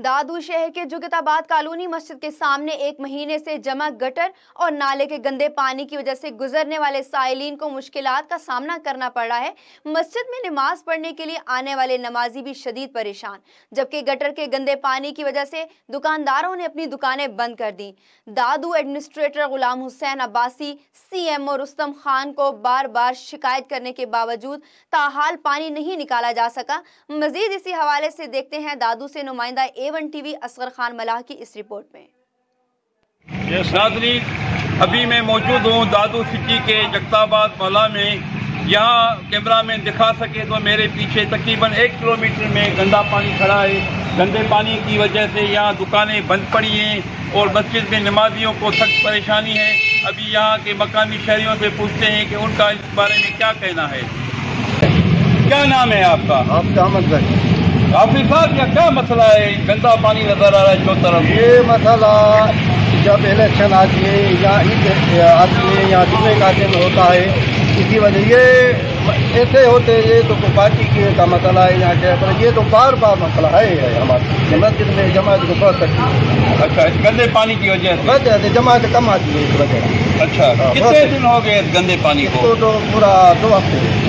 दादू शहर के जुगताबाद कॉलोनी मस्जिद के सामने एक महीने से जमा गटर और नाले के गंदे पानी की वजह से गुजरने वाले साइलिन को मुश्किलात का सामना करना पड़ रहा है। मस्जिद में नमाज पढ़ने के लिए आने वाले नमाजी भी शदीद परेशान, जबकि गटर के गंदे पानी की वजह से दुकानदारों ने अपनी दुकानें बंद कर दी। दादू एडमिनिस्ट्रेटर गुलाम हुसैन अब्बासी CMO रुस्तम खान को बार बार शिकायत करने के बावजूद ताहाल पानी नहीं निकाला जा सका। मजीद इसी हवाले से देखते हैं दादू से नुमाइंदा A1 TV असगर खान मलाह की इस रिपोर्ट में। नाज़रीन, अभी मैं मौजूद हूँ दादू सिटी के जगताबाद मोहल्ला में। यहाँ कैमरा मैन दिखा सके तो मेरे पीछे तकरीबन 1 किलोमीटर में गंदा पानी खड़ा है। गंदे पानी की वजह से यहाँ दुकानें बंद पड़ी हैं और मस्जिद में नमाजियों को सख्त परेशानी है। अभी यहाँ के मकामी शहरियों से पूछते हैं कि उनका इस बारे में क्या कहना है। क्या नाम है आपका? हाफिज साहब, क्या मसला है? गंदा पानी नजर आ रहा है चौथी तरफ। ये मसला जब इलेक्शन आती है या ईद आती है या जुमे का दिन होता है, इसी वजह ये ऐसे होते हैं। ये तो पार्टी का मसला है यहाँ के, पर ये तो बार बार मसला है हमारे मस्जिद में जमात को बढ़ सकती है। अच्छा, इस गंदे पानी की वजह से जमात कम आती है इस वजह। अच्छा, कितने दिन हो गए इस गंदे पानी को? तो पूरा 2 हफ्ते।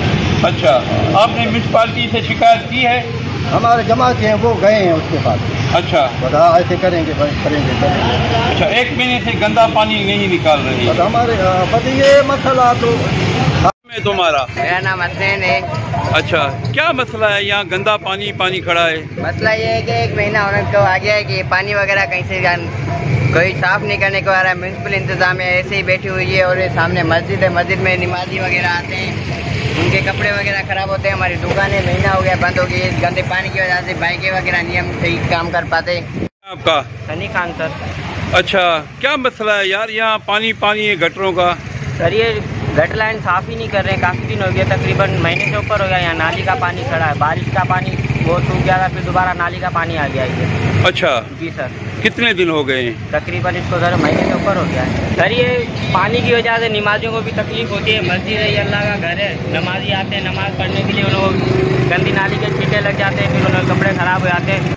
अच्छा, आपने म्यूनसिपालिटी से शिकायत की है? हमारे जमात हैं वो गए हैं उसके पास। अच्छा, बता ऐसे करेंगे। अच्छा, 1 महीने से गंदा पानी नहीं निकाल रही है। हमारे ये मसला तो तुम्हारा? मेरा नाम हसनैन है। अच्छा, क्या मसला है? यहाँ गंदा पानी खड़ा है। मसला ये है कि 1 महीना होने को आ गया है कि पानी वगैरह कहीं से कोई साफ नहीं करने को आ रहा है। म्यूनसिपल इंतजाम है ऐसे ही बैठी हुई है और सामने मस्जिद है, मस्जिद में नमाजी वगैरह आते हैं, उनके कपड़े वगैरह खराब होते हैं। हमारी दुकानें महीना हो गया बंद हो गई इस गंदे पानी की वजह से। बाइकें वगैरह नियम सही काम कर पाते। आपका? सनी खान सर। अच्छा, क्या मसला है यार? यहाँ पानी है गटरों का। सर ये गटर लाइन साफ़ ही नहीं कर रहे हैं, काफ़ी दिन हो गया, तकरीबन महीने से ऊपर हो गया। यहाँ नाली का पानी खड़ा है, बारिश का पानी वो सूख गया था, फिर दोबारा नाली का पानी आ गया है। अच्छा जी सर। कितने दिन हो गए? तकरीबन इसको सर महीने से ऊपर हो गया है। सर ये पानी की वजह से नमाजियों को भी तकलीफ होती है। मस्जिद है, ये अल्लाह का घर है, नमाजी आते हैं नमाज पढ़ने के लिए, उन लोग गंदी नाली के छींटे लग जाते हैं, फिर उन कपड़े ख़राब हो जाते हैं।